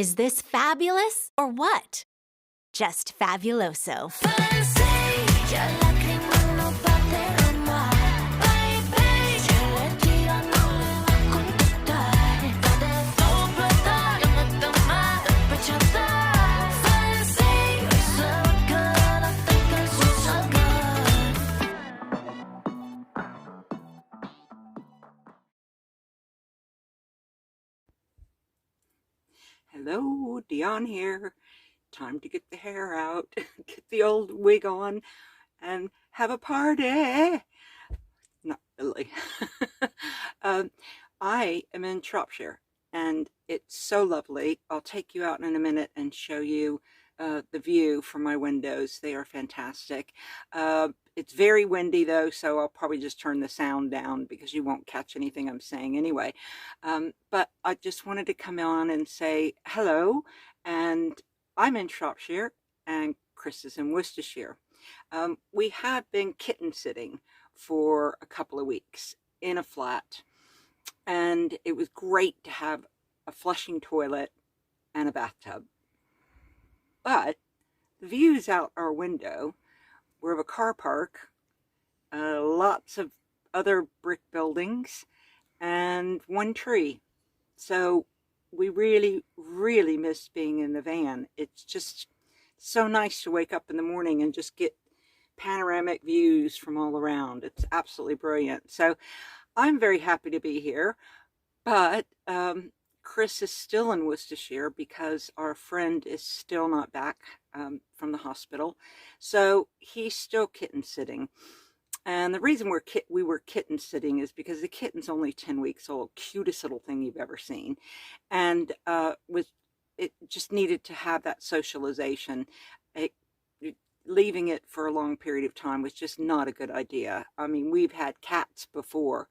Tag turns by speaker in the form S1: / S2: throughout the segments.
S1: Is this fabulous or what? Just fabuloso.
S2: Hello, Dion here. Time to get the hair out, get the old wig on, and have a party. Not really. I am in Shropshire, and it's so lovely. I'll take you out in a minute and show you the view from my windows. They are fantastic. It's very windy though, so I'll probably just turn the sound down because you won't catch anything I'm saying anyway. But I just wanted to come on and say hello, and I'm in Shropshire and Chris is in Worcestershire. We have been kitten sitting for a couple of weeks in a flat, and it was great to have a flushing toilet and a bathtub. But the views out our window were of a car park, lots of other brick buildings, and one tree. So we really, really miss being in the van. It's just so nice to wake up in the morning and just get panoramic views from all around. It's absolutely brilliant. So I'm very happy to be here, but Chris is still in Worcestershire because our friend is still not back from the hospital. So he's still kitten sitting. And the reason we were kitten sitting is because the kitten's only 10 weeks old, cutest little thing you've ever seen. And it just needed to have that socialization. Leaving it for a long period of time was just not a good idea. I mean, we've had cats before,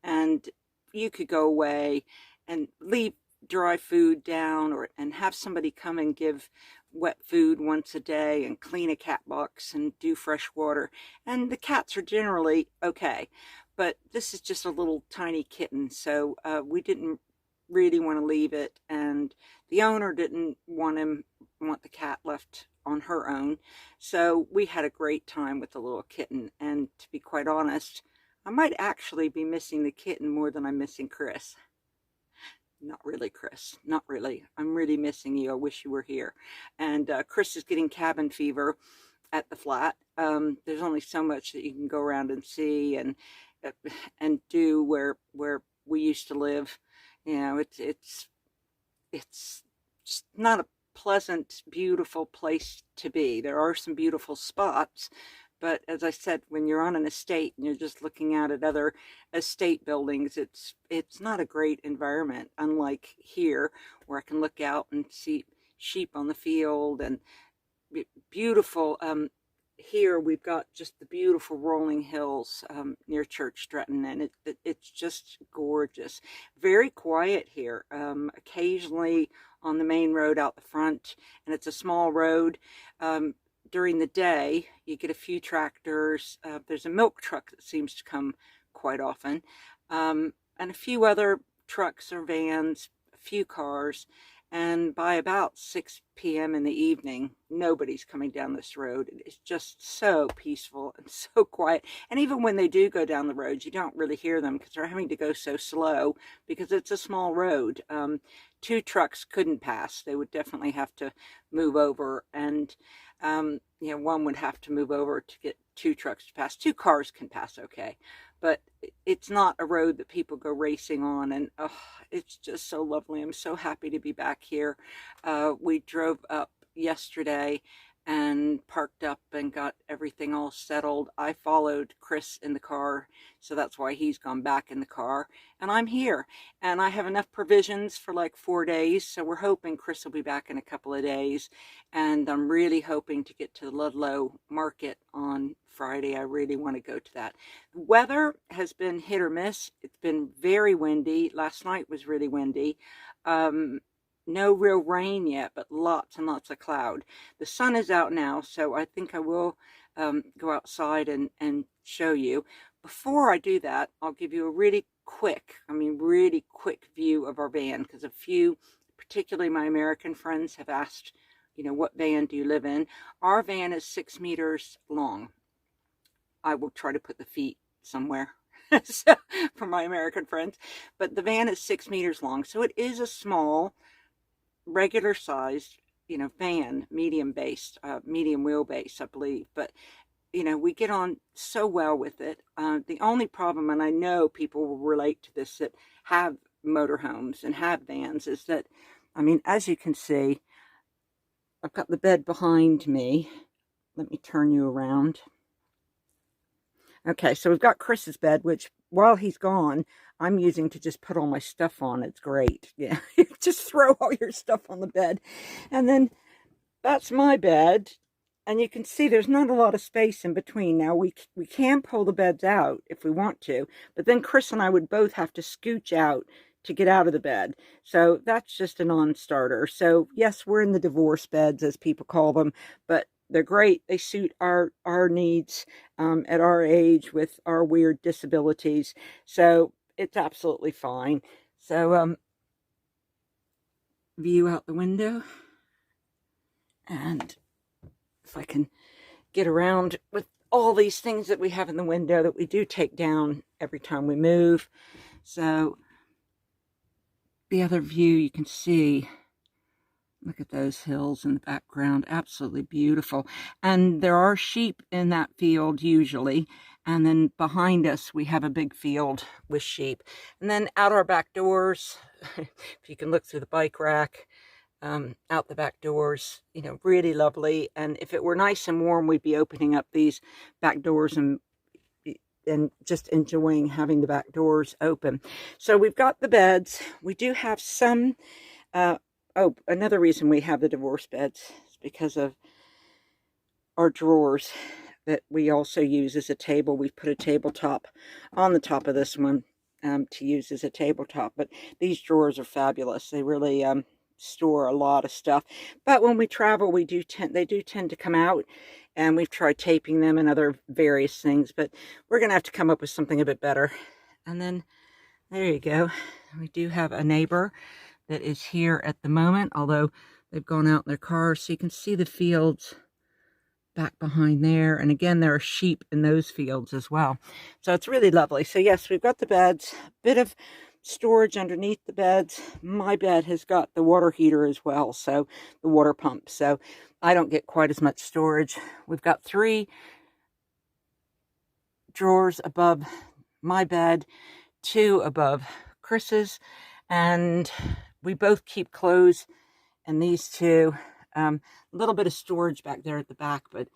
S2: and you could go away and leave dry food down and have somebody come and give wet food once a day and clean a cat box and do fresh water, and the cats are generally okay. But this is just a little tiny kitten, so we didn't really want to leave it, and the owner didn't want the cat left on her own. So we had a great time with the little kitten, and to be quite honest, I might actually be missing the kitten more than I'm missing Chris. Not really, Chris. Not really. I'm really missing you. I wish you were here. And Chris is getting cabin fever at the flat. There's only so much that you can go around and see and do where we used to live. You know, it's just not a pleasant, beautiful place to be. There are some beautiful spots, but as I said, when you're on an estate and you're just looking out at other estate buildings, it's not a great environment, unlike here where I can look out and see sheep on the field and beautiful. Here we've got just the beautiful rolling hills near Church Stretton, and it's just gorgeous. Very quiet here. Occasionally on the main road out the front, and it's a small road. During the day, you get a few tractors. There's a milk truck that seems to come quite often, and a few other trucks or vans, a few cars. And by about 6 p.m. in the evening, nobody's coming down this road. It's just so peaceful and so quiet. And even when they do go down the road, you don't really hear them because they're having to go so slow because it's a small road. 2 trucks couldn't pass. They would definitely have to move over, and you know, one would have to move over to get 2 trucks to pass. 2 cars can pass okay, but it's not a road that people go racing on, and oh, it's just so lovely. I'm so happy to be back here. We drove up yesterday and parked up and got everything all settled. I followed Chris in the car, so that's why he's gone back in the car, and I'm here, and I have enough provisions for like 4 days, so we're hoping Chris will be back in a couple of days, and I'm really hoping to get to the Ludlow market on Friday. I really want to go to that. The weather has been hit or miss. It's been very windy. Last night was really windy. No real rain yet, but lots and lots of cloud. The sun is out now, so I think I will go outside and show you. Before I do that, I'll give you a really quick view of our van, because a few particularly my American friends, have asked, what van do you live in? Our van is 6 meters long. I will try to put the feet somewhere so, for my American friends. But the van is 6 meters long. So it is a small, regular sized, van, medium wheelbase, I believe. But, we get on so well with it. The only problem, and I know people will relate to this that have motorhomes and have vans, is that, as you can see, I've got the bed behind me. Let me turn you around. Okay, so we've got Chris's bed, which while he's gone, I'm using to just put all my stuff on. It's great. Yeah, just throw all your stuff on the bed. And then that's my bed. And you can see there's not a lot of space in between. Now, we can pull the beds out if we want to, but then Chris and I would both have to scooch out to get out of the bed. So that's just a non-starter. So yes, we're in the divorce beds, as people call them, but they're great. They suit our needs at our age with our weird disabilities. So it's absolutely fine. So view out the window. And if I can get around with all these things that we have in the window that we do take down every time we move. So the other view you can see, look at those hills in the background, absolutely beautiful. And there are sheep in that field usually. And then behind us, we have a big field with sheep. And then out our back doors, if you can look through the bike rack, out the back doors, really lovely. And if it were nice and warm, we'd be opening up these back doors and just enjoying having the back doors open. So we've got the beds. We do have some, another reason we have the divorce beds is because of our drawers that we also use as a table. We've put a tabletop on the top of this one to use as a tabletop. But these drawers are fabulous. They really store a lot of stuff. But when we travel, they do tend to come out. And we've tried taping them and other various things, but we're going to have to come up with something a bit better. And then, there you go. We do have a neighbor that is here at the moment, although they've gone out in their car. So you can see the fields back behind there. And again, there are sheep in those fields as well. So it's really lovely. So yes, we've got the beds, a bit of storage underneath the beds. My bed has got the water heater as well, so the water pump. So I don't get quite as much storage. We've got 3 drawers above my bed, 2 above Chris's, and we both keep clothes in these 2. A little bit of storage back there at the back, but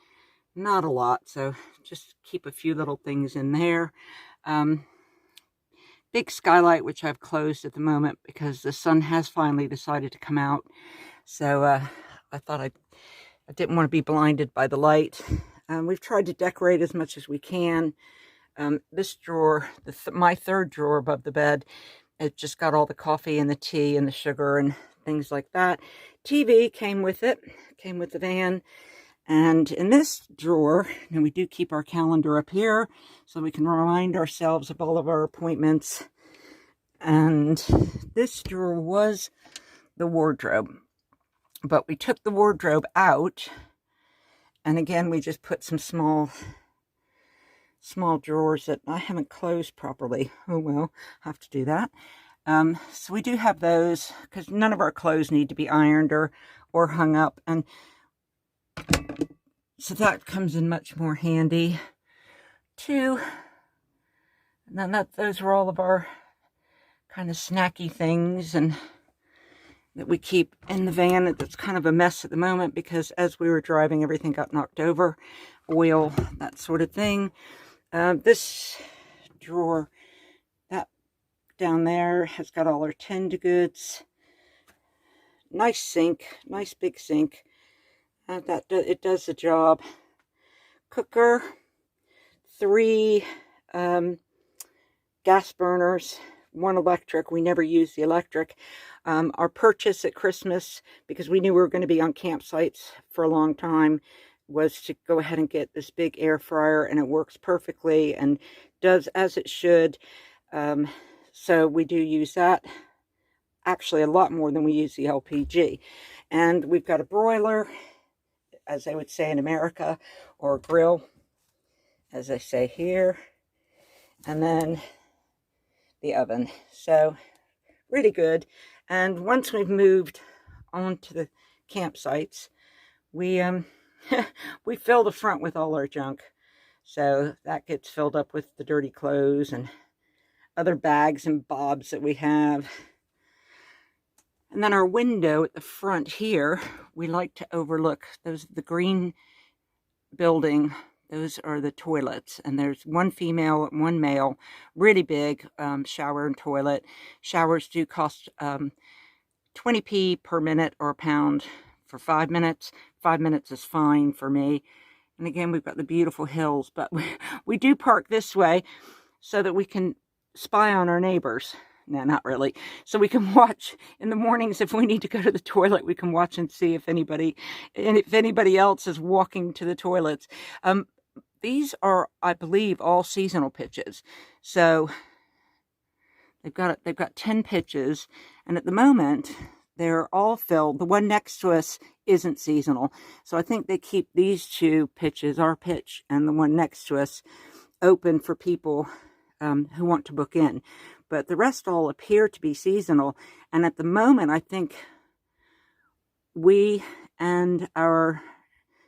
S2: not a lot. So just keep a few little things in there. Big skylight, which I've closed at the moment because the sun has finally decided to come out. So I thought I didn't want to be blinded by the light. We've tried to decorate as much as we can. This drawer, my 3rd drawer above the bed, it just got all the coffee and the tea and the sugar and things like that. TV came with it, came with the van. And in this drawer, and we do keep our calendar up here so we can remind ourselves of all of our appointments. And this drawer was the wardrobe. But we took the wardrobe out. And again, we just put some small drawers that I haven't closed properly. Oh, well, have to do that. So we do have those because none of our clothes need to be ironed or hung up. And so that comes in much more handy too. And then those are all of our kind of snacky things and that we keep in the van. It's kind of a mess at the moment because as we were driving, everything got knocked over, oil, that sort of thing. This drawer, that down there has got all our tinned goods. Nice sink, nice big sink. It does the job. Cooker, 3 gas burners, 1 electric. We never use the electric. Our purchase at Christmas, because we knew we were going to be on campsites for a long time, was to go ahead and get this big air fryer, and it works perfectly and does as it should. So we do use that actually a lot more than we use the LPG. And we've got a broiler, as they would say in America, or a grill, as they say here, and then the oven. So really good. And once we've moved on to the campsites, we we fill the front with all our junk. So that gets filled up with the dirty clothes and other bags and bobs that we have. And then our window at the front here, we like to overlook the green building. Those are the toilets, and there's one female and one male, really big shower and toilet. Showers do cost 20p per minute or a pound for 5 minutes. 5 minutes is fine for me. And again, we've got the beautiful hills, but we do park this way so that we can spy on our neighbors. No, not really. So we can watch in the mornings if we need to go to the toilet. We can watch and see if anybody else is walking to the toilets. These are, I believe, all seasonal pitches. So they've got 10 pitches, and at the moment they're all filled. The one next to us isn't seasonal, so I think they keep these two pitches, our pitch and the one next to us, open for people who want to book in. But the rest all appear to be seasonal. And at the moment, I think we and our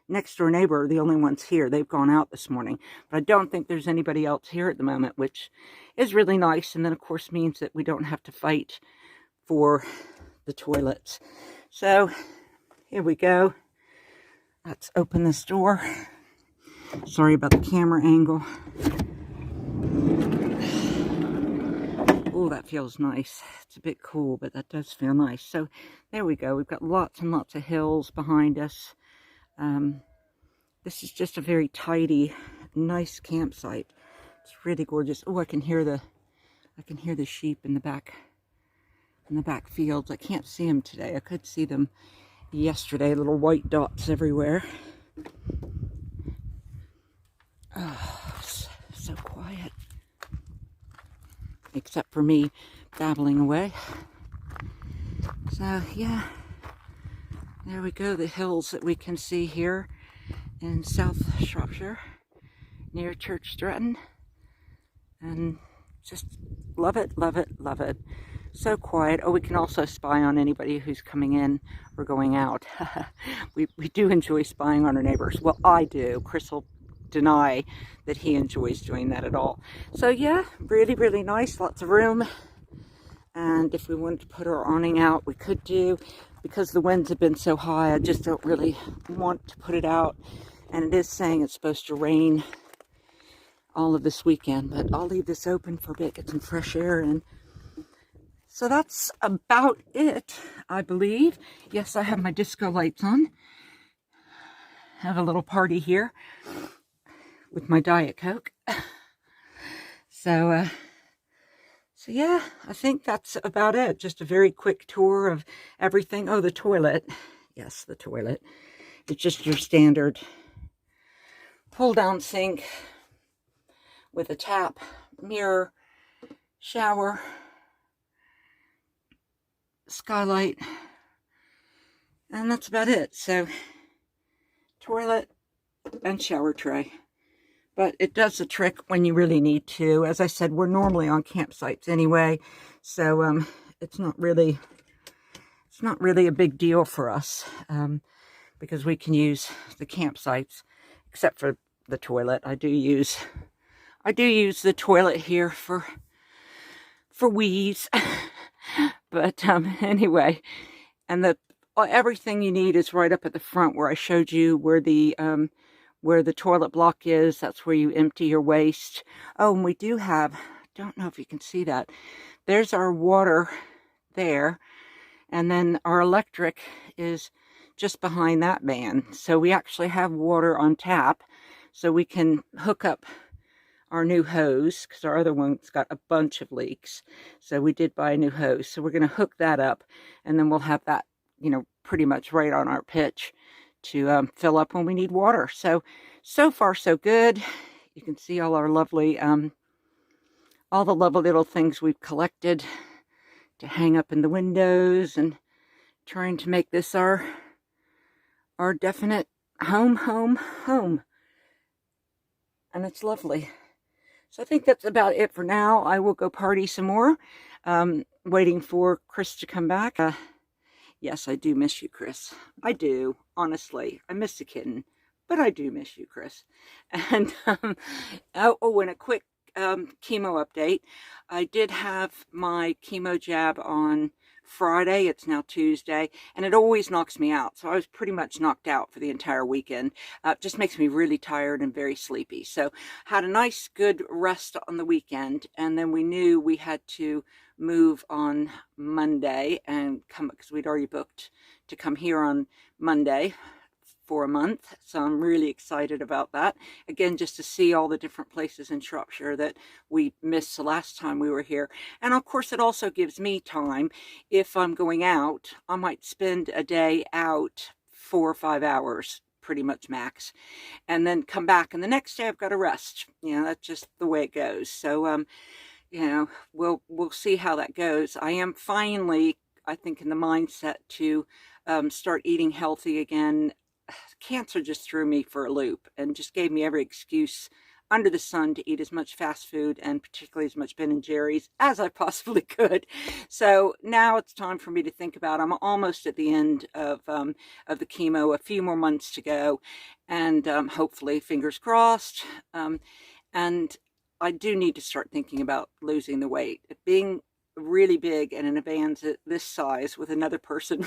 S2: next door neighbor are the only ones here. They've gone out this morning. But I don't think there's anybody else here at the moment, which is really nice. And then, of course, means that we don't have to fight for the toilets. So here we go. Let's open this door. Sorry about the camera angle. Oh, that feels nice. It's a bit cool, but that does feel nice. So there we go. We've got lots and lots of hills behind us. This is just a very tidy, nice campsite. It's really gorgeous. Oh, I can hear the sheep in the back fields. I can't see them today. I could see them yesterday. Little white dots everywhere. Oh, so quiet. Except for me babbling away. So yeah, there we go, the hills that we can see here in South Shropshire near Church Stretton, and just love it, love it, love it. So quiet. Oh, we can also spy on anybody who's coming in or going out. we do enjoy spying on our neighbors. Well, I do. Chris will deny that he enjoys doing that at all. So yeah, really, really nice. Lots of room. And if we wanted to put our awning out, we could do. Because the winds have been so high, I just don't really want to put it out. And it is saying it's supposed to rain all of this weekend, but I'll leave this open for a bit, get some fresh air in. So that's about it, I believe. Yes, I have my disco lights on. Have a little party here with my Diet Coke. So yeah, I think that's about it. Just a very quick tour of everything. Oh, the toilet. Yes, the toilet. It's just your standard pull-down sink with a tap, mirror, shower, skylight, and that's about it. So, toilet and shower tray. But it does the trick when you really need to. As I said, we're normally on campsites anyway, so it's not really a big deal for us, because we can use the campsites, except for the toilet. I do use the toilet here for wheeze. But anyway, and everything you need is right up at the front where I showed you where the toilet block is. That's where you empty your waste. Oh, and we do have, don't know if you can see that. There's our water there. And then our electric is just behind that van. So we actually have water on tap. So we can hook up our new hose, because our other one's got a bunch of leaks. So we did buy a new hose. So we're going to hook that up. And then we'll have that, pretty much right on our pitch to fill up when we need water. So far so good. You can see all our lovely, all the lovely little things we've collected to hang up in the windows, and trying to make this our definite home. And it's lovely. So I think that's about it for now. I will go party some more, waiting for Chris to come back. Yes, I do miss you, Chris. I do, honestly. I miss the kitten, but I do miss you, Chris. And and a quick chemo update. I did have my chemo jab on Friday. It's now Tuesday, and it always knocks me out. So I was pretty much knocked out for the entire weekend. It just makes me really tired and very sleepy. So had a nice, good rest on the weekend, and then we knew we had to move on Monday and come, because we'd already booked to come here on Monday for a month. So I'm really excited about that. Again, just to see all the different places in Shropshire that we missed the last time we were here. And of course, it also gives me time. If I'm going out, I might spend a day out 4 or 5 hours, pretty much max, and then come back. And the next day I've got to rest. You know, that's just the way it goes. So, you know, we'll see how that goes. I am finally, I think, in the mindset to start eating healthy again. Cancer just threw me for a loop and just gave me every excuse under the sun to eat as much fast food, and particularly as much Ben and Jerry's, as I possibly could. So now it's time for me to think about, I'm almost at the end of the chemo, a few more months to go, and hopefully, fingers crossed, and I do need to start thinking about losing the weight. Being really big and in a van this size with another person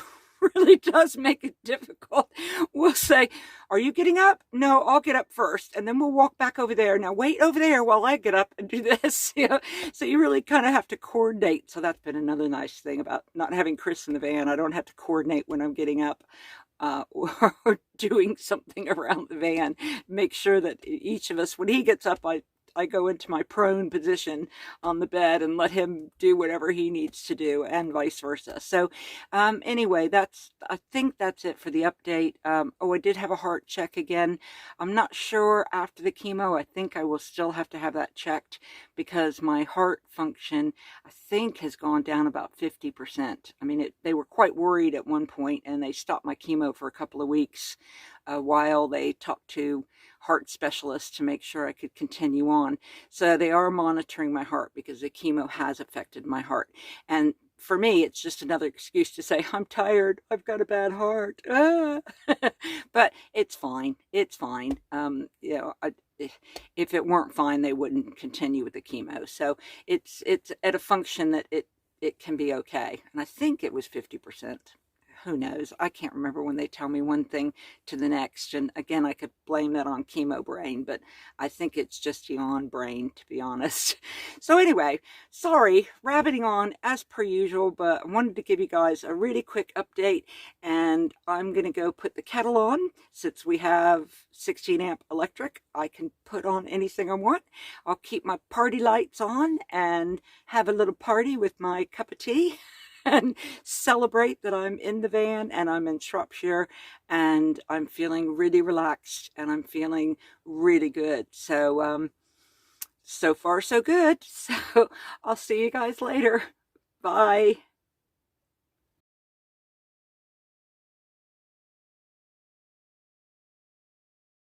S2: really does make it difficult. We'll say, are you getting up? No, I'll get up first, and then we'll walk back over there. Now wait over there while I get up and do this. You know? So you really kind of have to coordinate. So that's been another nice thing about not having Chris in the van. I don't have to coordinate when I'm getting up or doing something around the van. Make sure that each of us, when he gets up, I go into my prone position on the bed and let him do whatever he needs to do, and vice versa. So anyway, I think that's it for the update. Oh, I did have a heart check again. I'm not sure after the chemo. I think I will still have to have that checked, because my heart function, I think, has gone down about 50%. I mean, they were quite worried at one point, and they stopped my chemo for a couple of weeks while they talked to heart specialists to make sure I could continue on. So they are monitoring my heart, because the chemo has affected my heart. And for me, it's just another excuse to say, I'm tired, I've got a bad heart. But it's fine. It's fine. You know, if it weren't fine, they wouldn't continue with the chemo. So it's at a function that it can be okay. And I think it was 50%. Who knows? I can't remember when they tell me one thing to the next. And again, I could blame that on chemo brain, but I think it's just yawn brain, to be honest. So anyway, sorry, rabbiting on as per usual, but I wanted to give you guys a really quick update, and I'm going to go put the kettle on. Since we have 16 amp electric, I can put on anything I want. I'll keep my party lights on and have a little party with my cup of tea and celebrate that I'm in the van and I'm in Shropshire, and I'm feeling really relaxed and I'm feeling really good. So, so far so good. So I'll see you guys later. Bye.